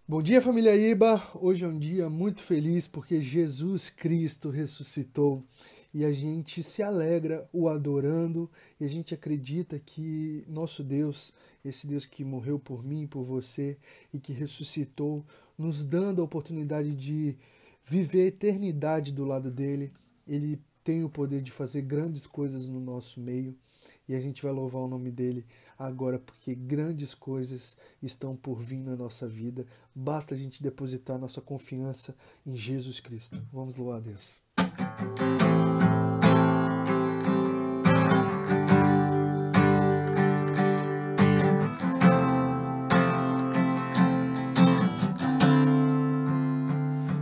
Bom dia, família Iba! Hoje é um dia muito feliz porque Jesus Cristo ressuscitou e a gente se alegra o adorando e a gente acredita que nosso Deus, esse Deus que morreu por mim, por você e que ressuscitou, nos dando a oportunidade de viver a eternidade do lado dele, ele tem o poder de fazer grandes coisas no nosso meio. E a gente vai louvar o nome dele agora, porque grandes coisas estão por vir na nossa vida. Basta a gente depositar nossa confiança em Jesus Cristo. Vamos louvar a Deus.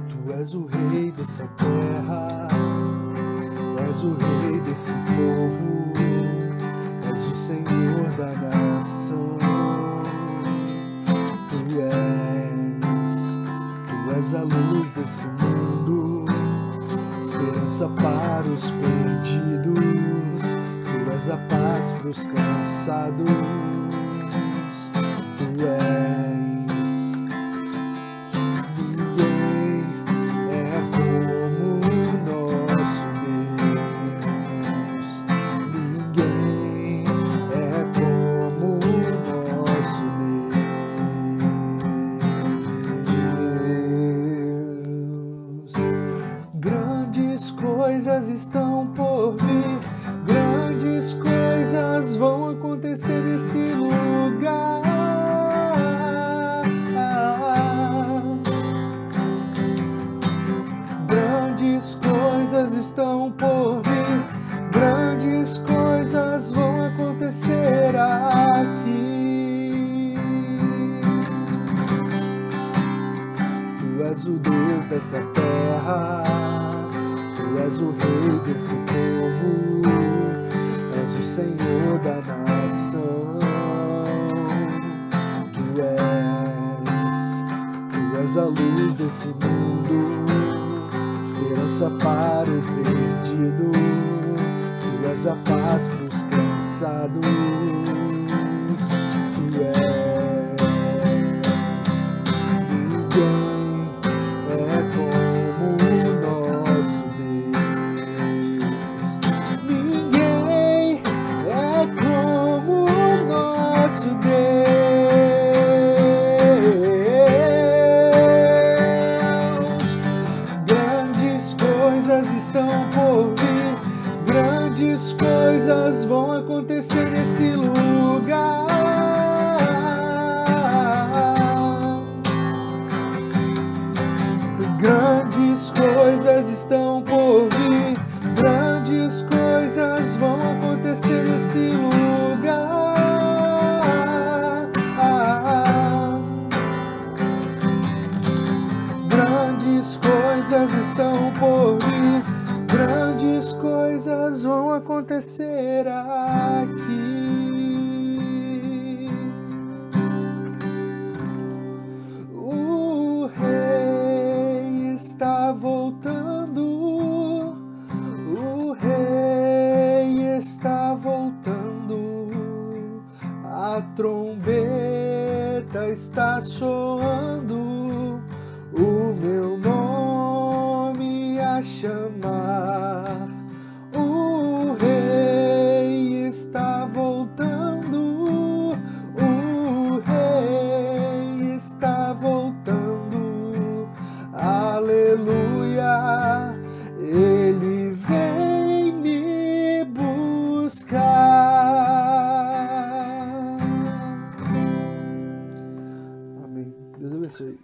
Tu és o rei dessa terra, és o rei desse povo, és o Senhor da nação. Tu és a luz desse mundo, esperança para os perdidos. Tu és a paz para os cansados. Tu és, ninguém é como o nosso Deus. Ninguém é como o nosso Deus. Grandes coisas estão por vir, grandes coisas vão acontecer nesse lugar. Grandes coisas estão por vir, grandes coisas vão acontecer aqui. Tu és o Deus dessa terra, tu és o rei desse povo, és o Senhor da nação. Tu és a luz desse mundo, esperança para o perdido. Tu és a paz para os cansados. Tu és, ninguém é como o nosso Deus. Ninguém é como o nosso Deus. Grandes coisas estão por vir, grandes coisas vão acontecer nesse lugar. Grandes coisas estão por vir, grandes coisas vão acontecer nesse lugar. Grandes coisas estão por vir, grandes coisas vão acontecer aqui. O rei está voltando, o rei está voltando, a trombeta está soando, o meu nome a chamar. O rei está voltando, o rei está voltando, aleluia, ele vem me buscar. Amém. Deus abençoe.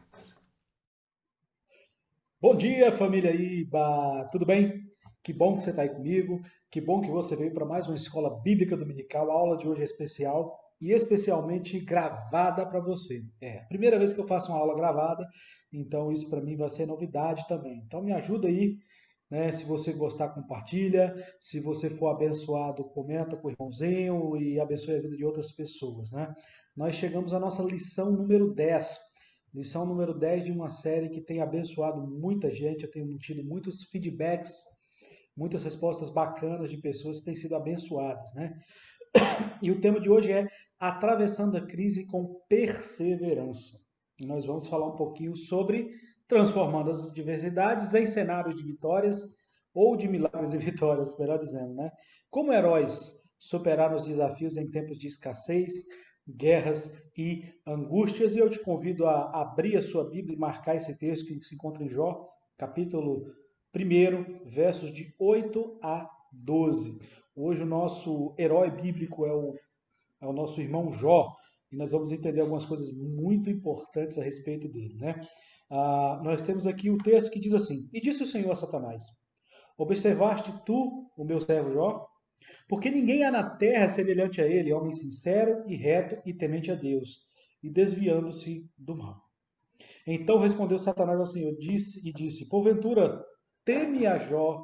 Bom dia, família Iba! Tudo bem? Que bom que você está aí comigo, que bom que você veio para mais uma escola bíblica dominical. A aula de hoje é especial e especialmente gravada para você. É a primeira vez que eu faço uma aula gravada, então isso para mim vai ser novidade também. Então me ajuda aí, né? Se você gostar, compartilha. Se você for abençoado, comenta com o irmãozinho e abençoe a vida de outras pessoas, né? Nós chegamos à nossa lição número 10. Lição número 10 de uma série que tem abençoado muita gente. Eu tenho tido muitos feedbacks, muitas respostas bacanas de pessoas que têm sido abençoadas, né? E o tema de hoje é atravessando a crise com perseverança. E nós vamos falar um pouquinho sobre transformando as adversidades em cenários de vitórias ou de milagres e vitórias, melhor dizendo, né? Como heróis superar os desafios em tempos de escassez, guerras e angústias. E eu te convido a abrir a sua Bíblia e marcar esse texto que se encontra em Jó, capítulo 1, versos de 8 a 12. Hoje o nosso herói bíblico é o nosso irmão Jó, e nós vamos entender algumas coisas muito importantes a respeito dele, né? Nós temos aqui o texto que diz assim: E disse o Senhor a Satanás: Observaste tu o meu servo Jó? Porque ninguém há na terra semelhante a ele, homem sincero e reto e temente a Deus, e desviando-se do mal. Então respondeu Satanás ao Senhor, disse: Porventura teme a Jó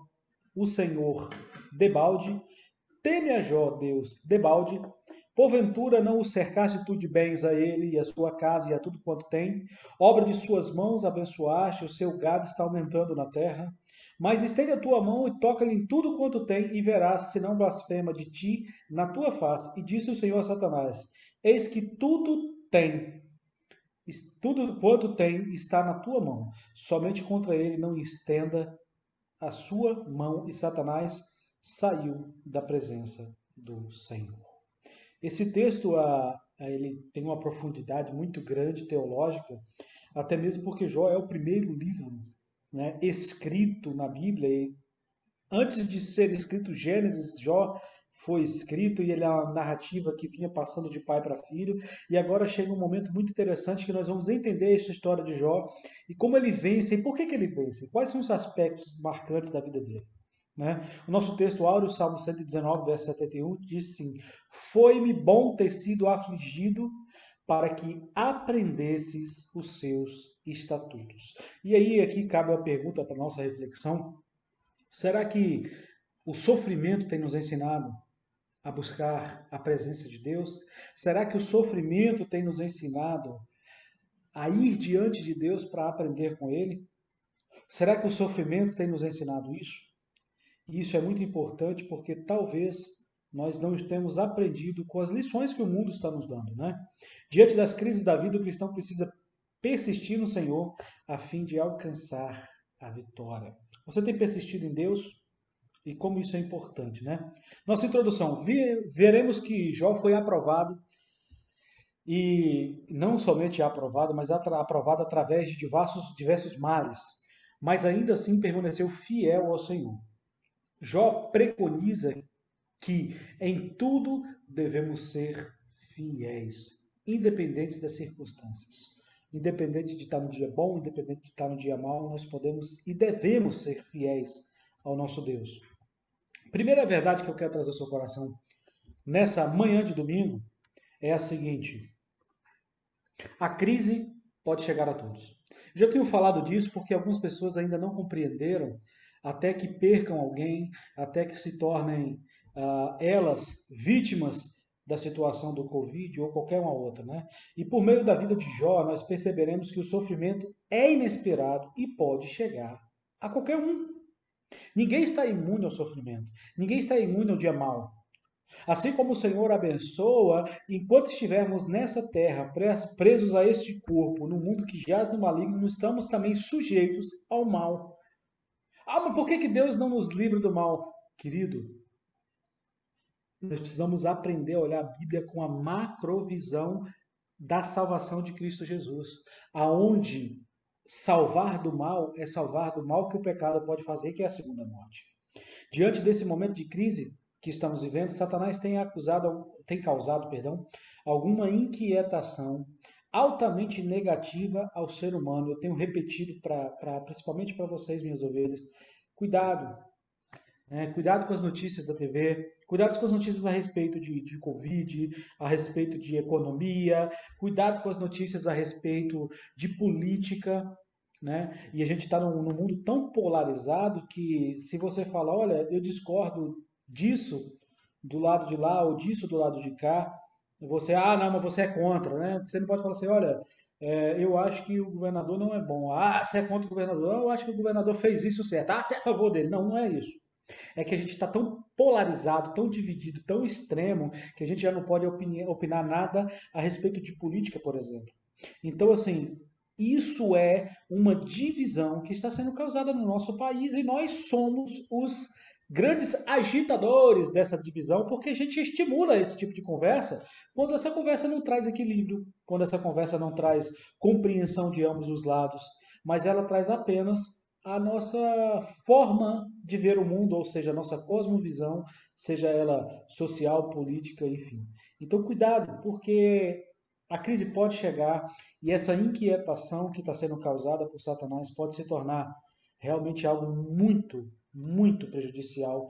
o Senhor debalde? Teme a Jó, Deus, debalde? Porventura não o cercaste tu de bens a ele e a sua casa e a tudo quanto tem? Obra de suas mãos abençoaste, o seu gado está aumentando na terra. Mas estende a tua mão e toca-lhe em tudo quanto tem, e verás se não blasfema de ti na tua face. E disse o Senhor a Satanás: Eis que tudo quanto tem está na tua mão. Somente contra ele não estenda a sua mão. E Satanás saiu da presença do Senhor. Esse texto ele tem uma profundidade muito grande teológica, até mesmo porque Jó é o primeiro livro, né, escrito na Bíblia. E antes de ser escrito Gênesis, Jó foi escrito e ele é uma narrativa que vinha passando de pai para filho. E agora chega um momento muito interessante que nós vamos entender essa história de Jó e como ele vence e por que ele vence, quais são os aspectos marcantes da vida dele. Né? O nosso texto áureo, Salmo 119, verso 71, diz assim: Foi-me bom ter sido afligido para que aprendesses os seus estatutos. E aí, aqui cabe a pergunta para a nossa reflexão: será que o sofrimento tem nos ensinado a buscar a presença de Deus? Será que o sofrimento tem nos ensinado a ir diante de Deus para aprender com Ele? Será que o sofrimento tem nos ensinado isso? E isso é muito importante porque talvez nós não temos aprendido com as lições que o mundo está nos dando, né? Diante das crises da vida, o cristão precisa persistir no Senhor a fim de alcançar a vitória. Você tem persistido em Deus? E como isso é importante, né? Nossa introdução, veremos que Jó foi aprovado e não somente aprovado, mas aprovado através de diversos males, mas ainda assim permaneceu fiel ao Senhor. Jó preconiza que em tudo devemos ser fiéis, independentes das circunstâncias. Independente de estar no dia bom, independente de estar no dia mau, nós podemos e devemos ser fiéis ao nosso Deus. Primeira verdade que eu quero trazer ao seu coração nessa manhã de domingo é a seguinte: a crise pode chegar a todos. Eu já tenho falado disso porque algumas pessoas ainda não compreenderam, até que percam alguém, até que se tornem elas vítimas da situação do Covid ou qualquer uma outra, né? E por meio da vida de Jó, nós perceberemos que o sofrimento é inesperado e pode chegar a qualquer um. Ninguém está imune ao sofrimento, ninguém está imune ao dia mau. Assim como o Senhor abençoa, enquanto estivermos nessa terra, presos a este corpo, no mundo que jaz no maligno, estamos também sujeitos ao mal. Mas por que Deus não nos livra do mal? Querido, nós precisamos aprender a olhar a Bíblia com a macrovisão da salvação de Cristo Jesus, aonde salvar do mal é salvar do mal que o pecado pode fazer, que é a segunda morte. Diante desse momento de crise que estamos vivendo, Satanás tem causado, alguma inquietação altamente negativa ao ser humano. Eu tenho repetido principalmente para vocês, minhas ovelhas, cuidado, né? Cuidado com as notícias da TV, cuidado com as notícias a respeito de Covid, a respeito de economia, cuidado com as notícias a respeito de política, né? E a gente está num mundo tão polarizado que se você falar, olha, eu discordo disso do lado de lá ou disso do lado de cá, você, não, mas você é contra, né? Você não pode falar assim, olha, eu acho que o governador não é bom. Você é contra o governador? Não, eu acho que o governador fez isso certo. Você é a favor dele. Não, não é isso. É que a gente está tão polarizado, tão dividido, tão extremo, que a gente já não pode opinar nada a respeito de política, por exemplo. Então, assim, isso é uma divisão que está sendo causada no nosso país e nós somos os grandes agitadores dessa divisão porque a gente estimula esse tipo de conversa quando essa conversa não traz equilíbrio, quando essa conversa não traz compreensão de ambos os lados, mas ela traz apenas a nossa forma de ver o mundo, ou seja, a nossa cosmovisão, seja ela social, política, enfim. Então, cuidado, porque a crise pode chegar e essa inquietação que está sendo causada por Satanás pode se tornar realmente algo muito, muito prejudicial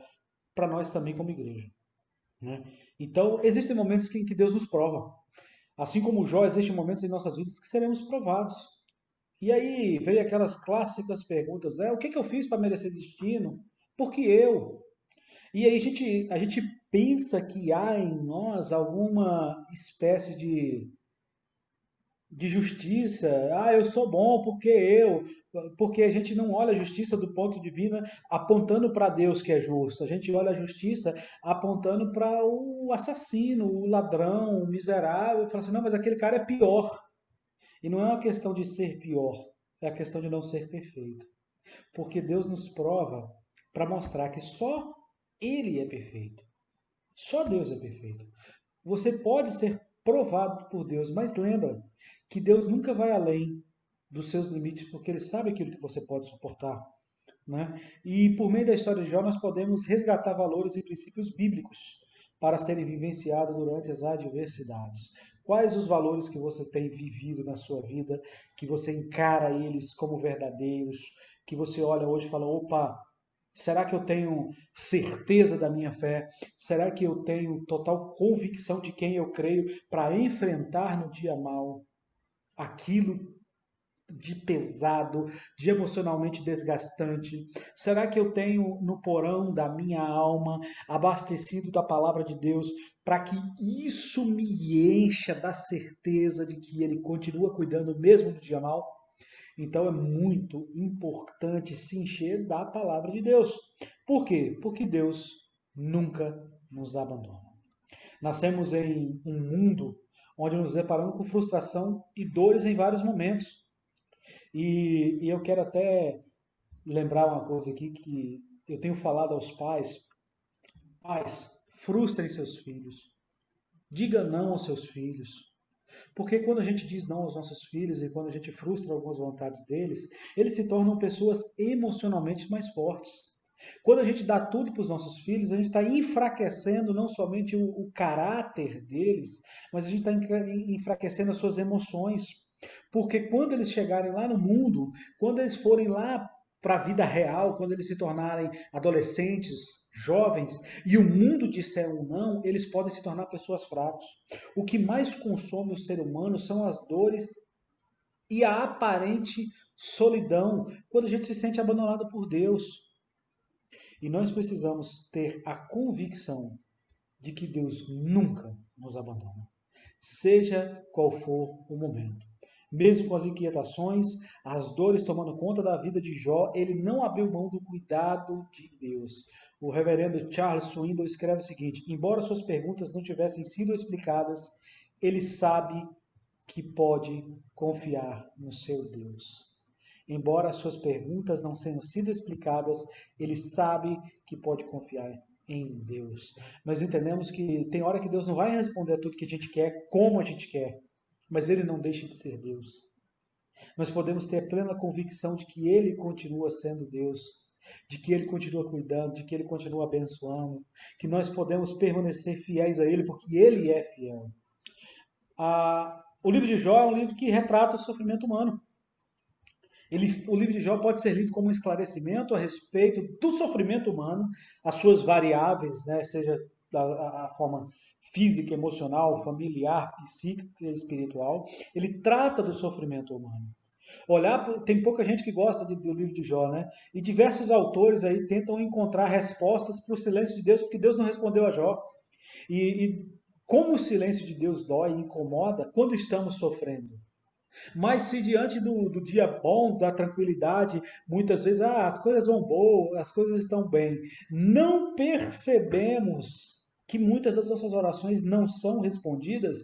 para nós também como igreja. Né? Então, existem momentos em que Deus nos prova. Assim como Jó, existem momentos em nossas vidas que seremos provados. E aí veio aquelas clássicas perguntas, né? O que eu fiz para merecer destino? Por que eu? E aí a gente pensa que há em nós alguma espécie de justiça. Ah, eu sou bom porque eu. Porque a gente não olha a justiça do ponto de vista apontando para Deus que é justo. A gente olha a justiça apontando para o assassino, o ladrão, o miserável. E fala assim, não, mas aquele cara é pior. E não é uma questão de ser pior, é a questão de não ser perfeito. Porque Deus nos prova para mostrar que só Ele é perfeito. Só Deus é perfeito. Você pode ser provado por Deus, mas lembra que Deus nunca vai além dos seus limites, porque Ele sabe aquilo que você pode suportar. Né? E por meio da história de Jó, nós podemos resgatar valores e princípios bíblicos para serem vivenciados durante as adversidades. Quais os valores que você tem vivido na sua vida, que você encara eles como verdadeiros, que você olha hoje e fala: opa, será que eu tenho certeza da minha fé? Será que eu tenho total convicção de quem eu creio para enfrentar no dia mal aquilo de pesado, de emocionalmente desgastante? Será que eu tenho no porão da minha alma abastecido da palavra de Deus para que isso me encha da certeza de que Ele continua cuidando mesmo do dia mal? Então é muito importante se encher da palavra de Deus. Por quê? Porque Deus nunca nos abandona. Nascemos em um mundo onde nos deparamos com frustração e dores em vários momentos. E eu quero até lembrar uma coisa aqui que eu tenho falado aos pais. Pais, frustrem seus filhos. Diga não aos seus filhos. Porque quando a gente diz não aos nossos filhos e quando a gente frustra algumas vontades deles, eles se tornam pessoas emocionalmente mais fortes. Quando a gente dá tudo para os nossos filhos, a gente está enfraquecendo não somente o caráter deles, mas a gente está enfraquecendo as suas emoções. Porque quando eles chegarem lá no mundo, quando eles forem lá para a vida real, quando eles se tornarem adolescentes, jovens, e o mundo disser um não, eles podem se tornar pessoas fracas. O que mais consome o ser humano são as dores e a aparente solidão, quando a gente se sente abandonado por Deus. E nós precisamos ter a convicção de que Deus nunca nos abandona, seja qual for o momento. Mesmo com as inquietações, as dores tomando conta da vida de Jó, ele não abriu mão do cuidado de Deus. O reverendo Charles Swindoll escreve o seguinte: embora suas perguntas não tivessem sido explicadas, ele sabe que pode confiar no seu Deus. Embora as suas perguntas não tenham sido explicadas, ele sabe que pode confiar em Deus. Nós entendemos que tem hora que Deus não vai responder a tudo que a gente quer, como a gente quer, mas Ele não deixa de ser Deus. Nós podemos ter a plena convicção de que Ele continua sendo Deus, de que Ele continua cuidando, de que Ele continua abençoando, que nós podemos permanecer fiéis a Ele, porque Ele é fiel. O livro de Jó é um livro que retrata o sofrimento humano. O livro de Jó pode ser lido como um esclarecimento a respeito do sofrimento humano, as suas variáveis, né, seja a forma física, emocional, familiar, psíquica e espiritual. Ele trata do sofrimento humano. Tem pouca gente que gosta do livro de Jó, né? E diversos autores aí tentam encontrar respostas para o silêncio de Deus, porque Deus não respondeu a Jó. E como o silêncio de Deus dói e incomoda quando estamos sofrendo. Mas se diante do dia bom, da tranquilidade, muitas vezes as coisas vão boas, as coisas estão bem, não percebemos que muitas das nossas orações não são respondidas,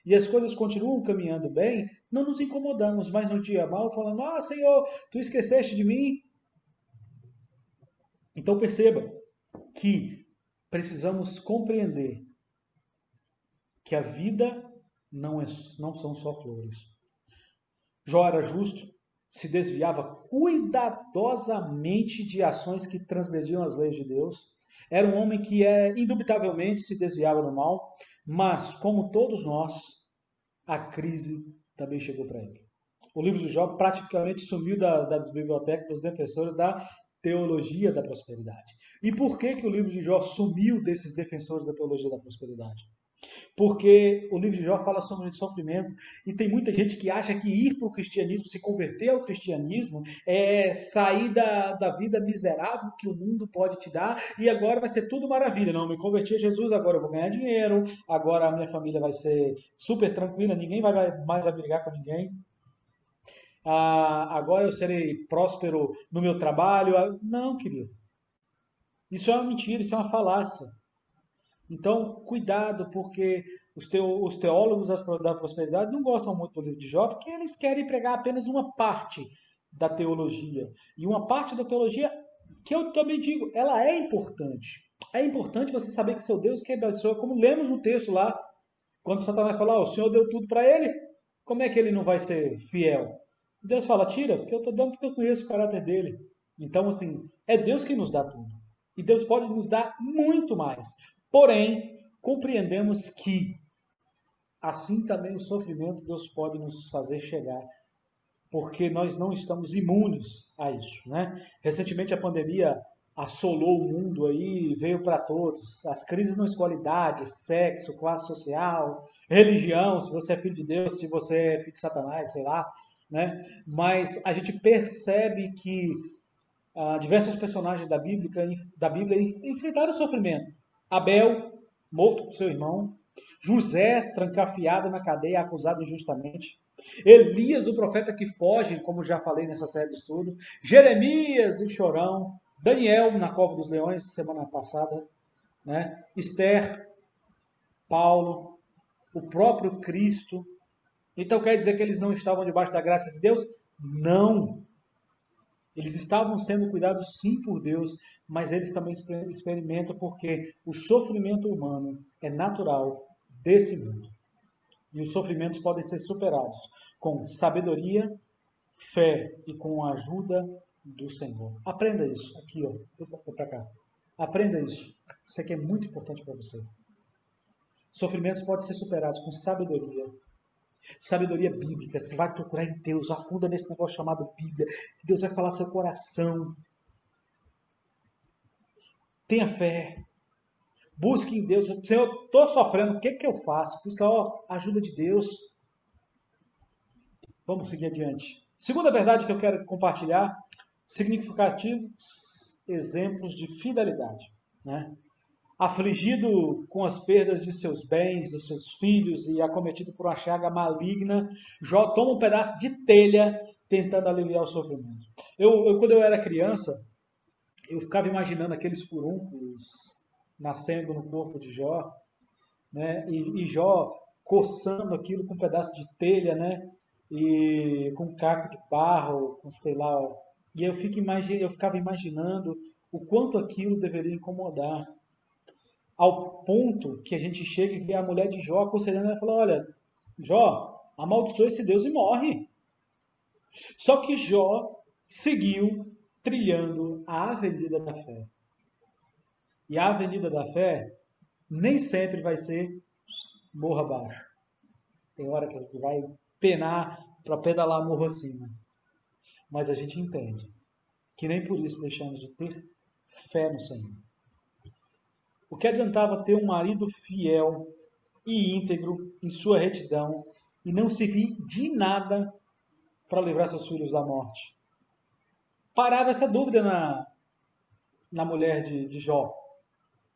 e as coisas continuam caminhando bem, não nos incomodamos, mas no dia mal falando, ah, Senhor, tu esqueceste de mim? Então perceba que precisamos compreender que a vida não são só flores. Jó era justo, se desviava cuidadosamente de ações que transgrediam as leis de Deus. Era um homem que indubitavelmente se desviava do mal, mas, como todos nós, a crise também chegou para ele. O livro de Jó praticamente sumiu da biblioteca dos defensores da teologia da prosperidade. E por que o livro de Jó sumiu desses defensores da teologia da prosperidade? Porque o livro de Jó fala sobre sofrimento e tem muita gente que acha que ir para o cristianismo, se converter ao cristianismo, é sair da vida miserável que o mundo pode te dar e agora vai ser tudo maravilha. Não, me converti a Jesus, agora eu vou ganhar dinheiro, agora a minha família vai ser super tranquila, ninguém mais vai brigar com ninguém. Agora eu serei próspero no meu trabalho. Não, querido. Isso é uma mentira, isso é uma falácia. Então, cuidado, porque os teólogos da prosperidade não gostam muito do livro de Jó, porque eles querem pregar apenas uma parte da teologia. E uma parte da teologia, que eu também digo, ela é importante. É importante você saber que seu Deus que abençoa, como lemos no texto lá, quando Satanás fala, o Senhor deu tudo para ele, como é que ele não vai ser fiel? Deus fala, tira, porque eu estou dando porque eu conheço o caráter dele. Então, assim, é Deus que nos dá tudo. E Deus pode nos dar muito mais. Porém, compreendemos que, assim também o sofrimento Deus pode nos fazer chegar, porque nós não estamos imunes a isso, né? Recentemente a pandemia assolou o mundo aí, veio para todos. As crises não escolhem idade, sexo, classe social, religião, se você é filho de Deus, se você é filho de Satanás, sei lá, né? Mas a gente percebe que diversos personagens da Bíblia enfrentaram o sofrimento. Abel, morto por seu irmão. José, trancafiado na cadeia, acusado injustamente. Elias, o profeta que foge, como já falei nessa série de estudos. Jeremias, o chorão. Daniel, na cova dos leões, semana passada. Né? Esther, Paulo, o próprio Cristo. Então quer dizer que eles não estavam debaixo da graça de Deus? Não. Eles estavam sendo cuidados sim por Deus, mas eles também experimentam porque o sofrimento humano é natural desse mundo. E os sofrimentos podem ser superados com sabedoria, fé e com a ajuda do Senhor. Aprenda isso. Aqui, ó. Vou para cá. Aprenda isso. Isso aqui é muito importante para você. Sofrimentos podem ser superados com sabedoria bíblica. Você vai procurar em Deus, afunda nesse negócio chamado Bíblia. Deus vai falar seu coração. Tenha fé. Busque em Deus. Senhor, eu estou sofrendo, o que eu faço? Busca a ajuda de Deus. Vamos seguir adiante. Segunda verdade que eu quero compartilhar, significativos exemplos de fidelidade. Né? Afligido com as perdas de seus bens, dos seus filhos e acometido por uma chaga maligna, Jó toma um pedaço de telha tentando aliviar o sofrimento. Quando eu era criança, eu ficava imaginando aqueles furúnculos nascendo no corpo de Jó, né? E Jó coçando aquilo com um pedaço de telha, né? E com um caco de barro, com sei lá. E eu ficava imaginando o quanto aquilo deveria incomodar. Ao ponto que a gente chega e vê a mulher de Jó aconselhando ela e fala: olha, Jó, amaldiçoa esse Deus e morre. Só que Jó seguiu trilhando a avenida da fé. E a avenida da fé nem sempre vai ser morro abaixo. Tem hora que a gente vai penar para pedalar morro acima. Mas a gente entende que nem por isso deixamos de ter fé no Senhor. O que adiantava ter um marido fiel e íntegro em sua retidão e não servir de nada para livrar seus filhos da morte? Parava essa dúvida na mulher de Jó.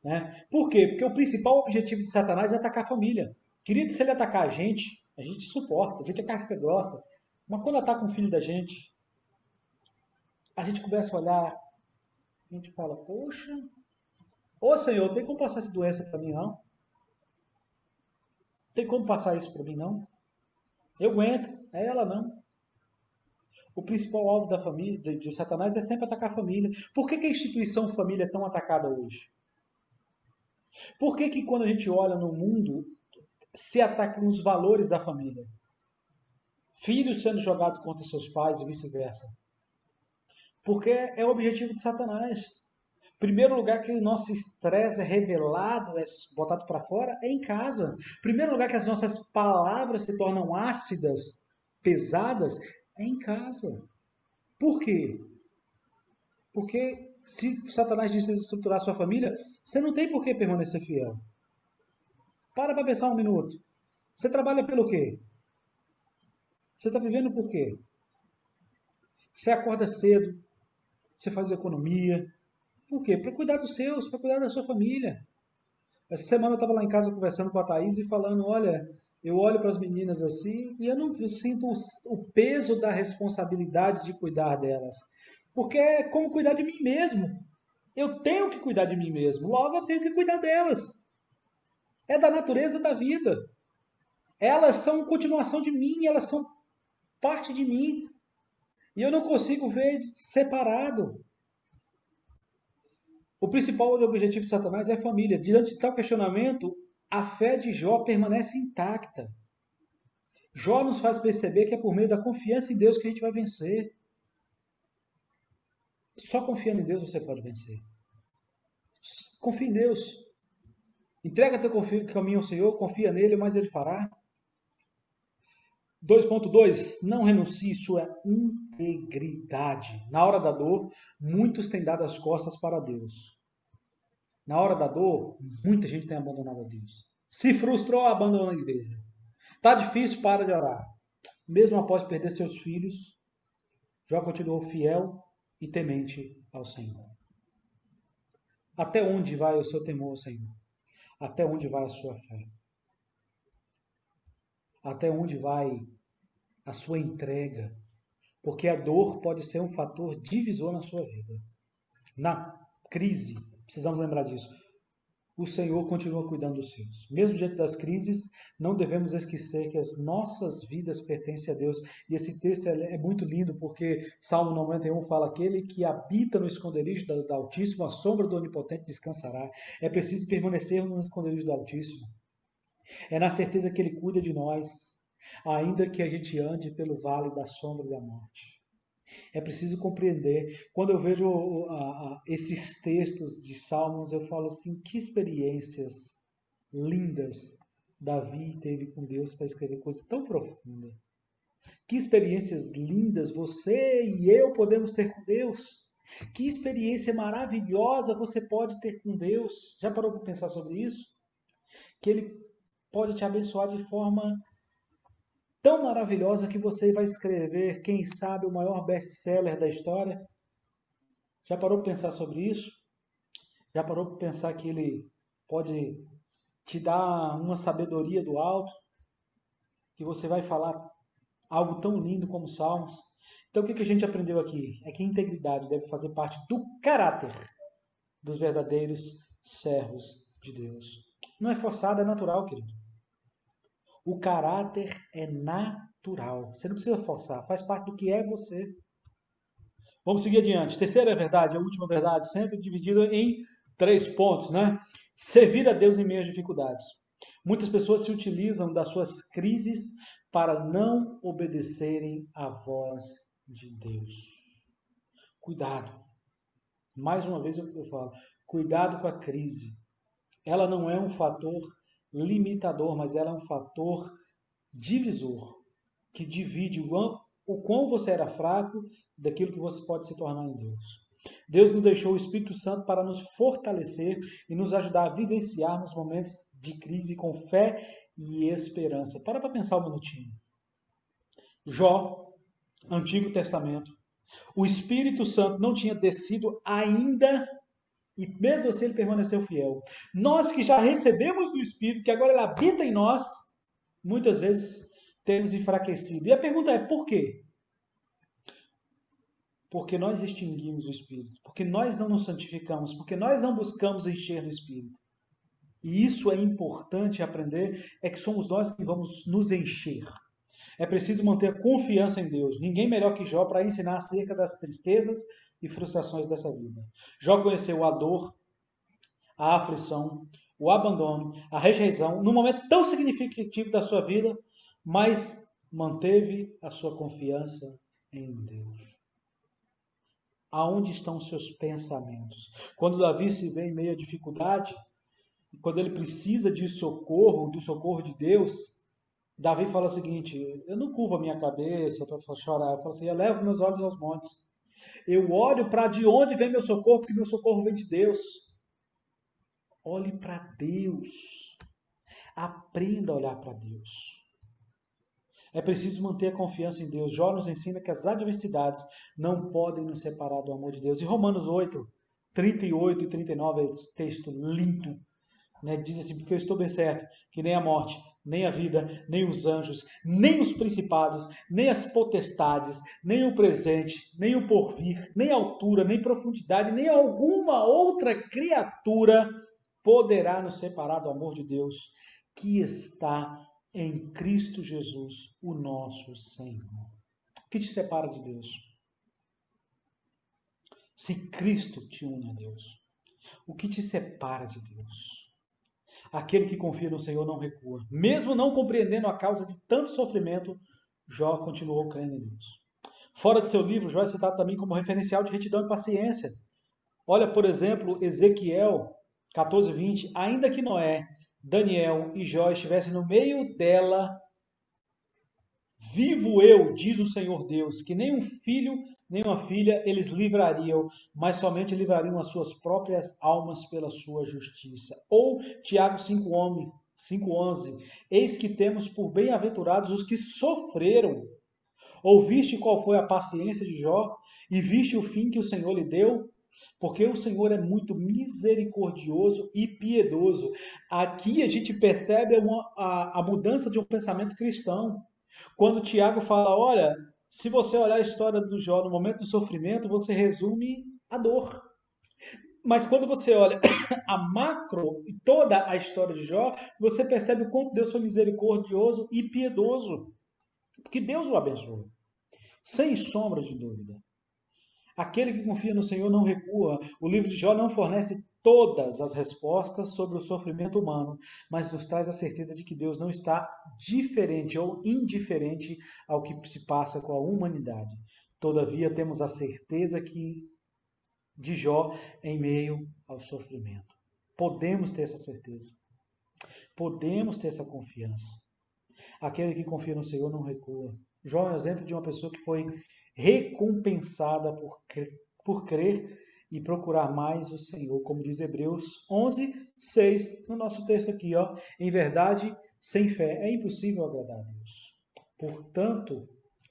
Né? Por quê? Porque o principal objetivo de Satanás é atacar a família. Querido, se ele atacar a gente suporta, a gente é casca grossa. Mas quando ataca um filho da gente, a gente começa a olhar, a gente fala, poxa, ô Senhor, tem como passar essa doença para mim, não? Tem como passar isso para mim, não? Eu aguento, é ela não. O principal alvo da família, de Satanás, é sempre atacar a família. Por que a instituição família é tão atacada hoje? Por que quando a gente olha no mundo, se atacam os valores da família? Filhos sendo jogados contra seus pais e vice-versa. Porque é o objetivo de Satanás. Primeiro lugar que o nosso estresse é revelado, é botado para fora, é em casa. Primeiro lugar que as nossas palavras se tornam ácidas, pesadas, é em casa. Por quê? Porque se Satanás diz estruturar sua família, você não tem por que permanecer fiel. Para pensar um minuto. Você trabalha pelo quê? Você está vivendo por quê? Você acorda cedo, você faz economia. Por quê? Para cuidar dos seus, para cuidar da sua família. Essa semana eu estava lá em casa conversando com a Thaís e falando, olha, eu olho para as meninas assim e eu não sinto o peso da responsabilidade de cuidar delas. Porque é como cuidar de mim mesmo. Eu tenho que cuidar de mim mesmo, logo eu tenho que cuidar delas. É da natureza da vida. Elas são continuação de mim, elas são parte de mim. E eu não consigo ver separado. O principal objetivo de Satanás é a família. Diante de tal questionamento, a fé de Jó permanece intacta. Jó nos faz perceber que é por meio da confiança em Deus que a gente vai vencer. Só confiando em Deus você pode vencer. Confia em Deus. Entrega teu caminho ao Senhor, confia nele, mas ele fará. 2.2. Não renuncie sua integridade. Na hora da dor, muitos têm dado as costas para Deus. Na hora da dor, muita gente tem abandonado a Deus. Se frustrou, abandona a igreja. Tá difícil, para de orar. Mesmo após perder seus filhos, Jó continuou fiel e temente ao Senhor. Até onde vai o seu temor ao Senhor? Até onde vai a sua fé? Até onde vai a sua entrega? Porque a dor pode ser um fator divisor na sua vida. Na crise, precisamos lembrar disso. O Senhor continua cuidando dos seus. Mesmo diante das crises, não devemos esquecer que as nossas vidas pertencem a Deus. E esse texto é muito lindo, porque Salmo 91 fala: aquele que habita no esconderijo do Altíssimo, a sombra do Onipotente descansará. É preciso permanecermos no esconderijo do Altíssimo. É na certeza que Ele cuida de nós, ainda que a gente ande pelo vale da sombra da morte. É preciso compreender. Quando eu vejo esses textos de Salmos, eu falo assim: que experiências lindas Davi teve com Deus para escrever coisa tão profunda. Que experiências lindas você e eu podemos ter com Deus. Que experiência maravilhosa você pode ter com Deus. Já parou para pensar sobre isso? Que Ele pode te abençoar de forma tão maravilhosa que você vai escrever, quem sabe, o maior best-seller da história. Já parou para pensar sobre isso? Já parou para pensar que ele pode te dar uma sabedoria do alto? Que você vai falar algo tão lindo como Salmos? Então o que a gente aprendeu aqui? É que integridade deve fazer parte do caráter dos verdadeiros servos de Deus. Não é forçado, é natural, querido. O caráter é natural. Você não precisa forçar, faz parte do que é você. Vamos seguir adiante. Terceira verdade, a última verdade, sempre dividida em 3 pontos, né? Servir a Deus em meio às dificuldades. Muitas pessoas se utilizam das suas crises para não obedecerem à voz de Deus. Cuidado. Mais uma vez eu falo, cuidado com a crise. Ela não é um fator limitador, mas ela é um fator divisor, que divide o quão você era fraco daquilo que você pode se tornar em Deus. Deus nos deixou o Espírito Santo para nos fortalecer e nos ajudar a vivenciar nos momentos de crise com fé e esperança. Para pensar um minutinho. Jó, Antigo Testamento. O Espírito Santo não tinha descido ainda e mesmo assim ele permaneceu fiel. Nós que já recebemos do Espírito, que agora ele habita em nós, muitas vezes temos enfraquecido. E a pergunta é, por quê? Porque nós extinguimos o Espírito, porque nós não nos santificamos, porque nós não buscamos encher no Espírito. e isso é importante aprender, é que somos nós que vamos nos encher. É preciso manter a confiança em Deus. Ninguém melhor que Jó para ensinar acerca das tristezas e frustrações dessa vida. Jó conheceu a dor, a aflição, o abandono, a rejeição, num momento tão significativo da sua vida, mas manteve a sua confiança em Deus. Aonde estão os seus pensamentos? Quando Davi se vê em meio à dificuldade, quando ele precisa de socorro, do socorro de Deus, Davi fala o seguinte: eu não curvo a minha cabeça para chorar, eu falo assim, eu levo meus olhos aos montes. Eu olho para de onde vem meu socorro, porque meu socorro vem de Deus. Olhe para Deus. Aprenda a olhar para Deus. É preciso manter a confiança em Deus. Jó nos ensina que as adversidades não podem nos separar do amor de Deus. E Romanos 8, 38 e 39 é um texto lindo. Né? Diz assim, porque eu estou bem certo que nem a morte, nem a vida, nem os anjos, nem os principados, nem as potestades, nem o presente, nem o porvir, nem a altura, nem profundidade, nem alguma outra criatura poderá nos separar do amor de Deus que está em Cristo Jesus, o nosso Senhor. O que te separa de Deus? Se Cristo te une a Deus, o que te separa de Deus? Aquele que confia no Senhor não recua. Mesmo não compreendendo a causa de tanto sofrimento, Jó continuou crendo em Deus. Fora de seu livro, Jó é citado também como referencial de retidão e paciência. Olha, por exemplo, Ezequiel 14:20. Ainda que Noé, Daniel e Jó estivessem no meio dela, vivo eu, diz o Senhor Deus, que nem um filho, nem uma filha eles livrariam, mas somente livrariam as suas próprias almas pela sua justiça. Ou Tiago 5:11, eis que temos por bem-aventurados os que sofreram. Ouviste qual foi a paciência de Jó e viste o fim que o Senhor lhe deu? Porque o Senhor é muito misericordioso e piedoso. Aqui a gente percebe a mudança de um pensamento cristão. Quando Tiago fala, olha, se você olhar a história do Jó no momento do sofrimento, você resume a dor. Mas quando você olha a macro e toda a história de Jó, você percebe o quanto Deus foi misericordioso e piedoso. Porque Deus o abençoou. Sem sombra de dúvida. Aquele que confia no Senhor não recua. O livro de Jó não fornece todas as respostas sobre o sofrimento humano, mas nos traz a certeza de que Deus não está diferente ou indiferente ao que se passa com a humanidade. Todavia, temos a certeza que de Jó em meio ao sofrimento. Podemos ter essa certeza. Podemos ter essa confiança. Aquele que confia no Senhor não recua. Jó é um exemplo de uma pessoa que foi recompensada por crer e procurar mais o Senhor, como diz Hebreus 11:6 no nosso texto aqui, ó. Em verdade, sem fé é impossível agradar a Deus. Portanto,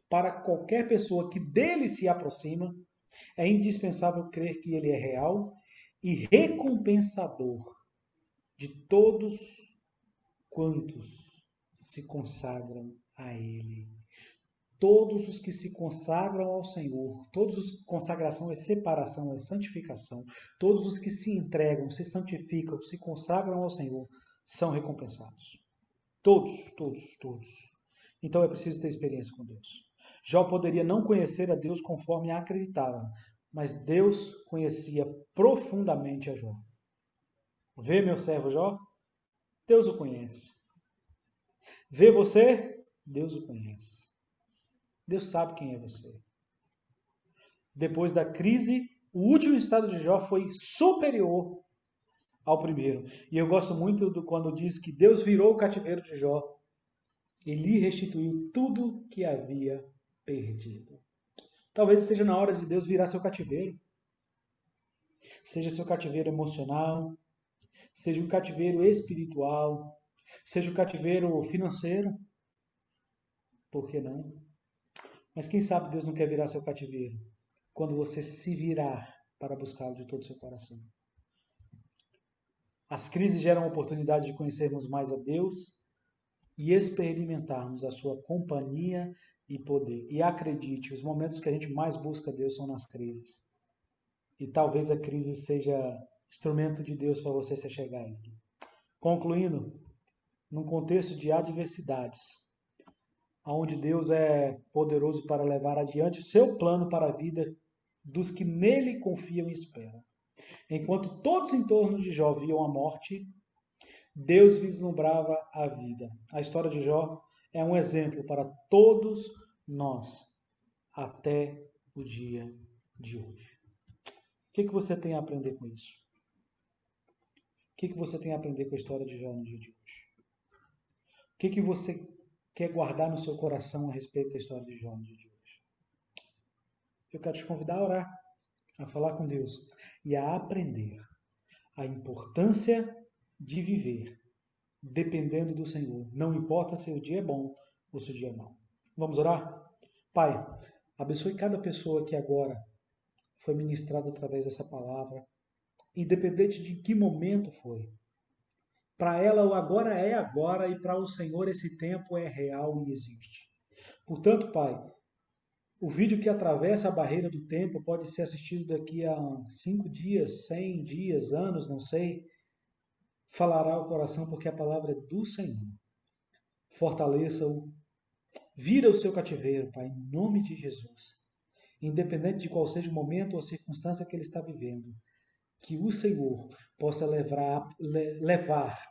para qualquer pessoa que dele se aproxima, é indispensável crer que ele é real e recompensador de todos quantos se consagram a ele. Todos os que se consagram ao Senhor, todos os consagração é separação, é santificação, todos os que se entregam, se santificam, se consagram ao Senhor, são recompensados. Todos, todos, todos. Então é preciso ter experiência com Deus. Jó poderia não conhecer a Deus conforme acreditava, mas Deus conhecia profundamente a Jó. Vê meu servo Jó? Deus o conhece. Vê você? Deus o conhece. Deus sabe quem é você. Depois da crise, o último estado de Jó foi superior ao primeiro. E eu gosto muito quando diz que Deus virou o cativeiro de Jó e lhe restituiu tudo que havia perdido. Talvez esteja na hora de Deus virar seu cativeiro. Seja seu cativeiro emocional, seja um cativeiro espiritual, seja um cativeiro financeiro. Por que não? Mas quem sabe Deus não quer virar seu cativeiro quando você se virar para buscá-lo de todo o seu coração. As crises geram a oportunidade de conhecermos mais a Deus e experimentarmos a sua companhia e poder. E acredite, os momentos que a gente mais busca Deus são nas crises. E talvez a crise seja instrumento de Deus para você se chegar a Ele. Concluindo, num contexto de adversidades, onde Deus é poderoso para levar adiante seu plano para a vida dos que nele confiam e esperam. Enquanto todos em torno de Jó viam a morte, Deus vislumbrava a vida. A história de Jó é um exemplo para todos nós, até o dia de hoje. O que você tem a aprender com isso? O que você tem a aprender com a história de Jó no dia de hoje? O que você quer guardar no seu coração a respeito da história de Jó no dia de hoje? Eu quero te convidar a orar, a falar com Deus e a aprender a importância de viver dependendo do Senhor. Não importa se o dia é bom ou se o dia é mau. Vamos orar? Pai, abençoe cada pessoa que agora foi ministrada através dessa palavra, independente de que momento foi. Para ela, o agora é agora e para o Senhor esse tempo é real e existe. Portanto, Pai, o vídeo que atravessa a barreira do tempo pode ser assistido daqui a 5 dias, 100 dias, anos, não sei. Falará o coração porque a palavra é do Senhor. Fortaleça-o. Vira o seu cativeiro, Pai, em nome de Jesus. Independente de qual seja o momento ou a circunstância que ele está vivendo, que o Senhor possa levar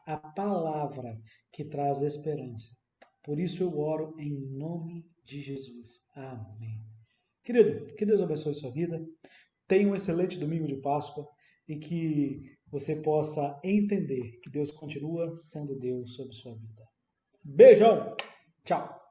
a palavra que traz esperança. Por isso eu oro em nome de Jesus. Amém. Querido, que Deus abençoe sua vida. Tenha um excelente domingo de Páscoa e que você possa entender que Deus continua sendo Deus sobre sua vida. Beijão! Tchau!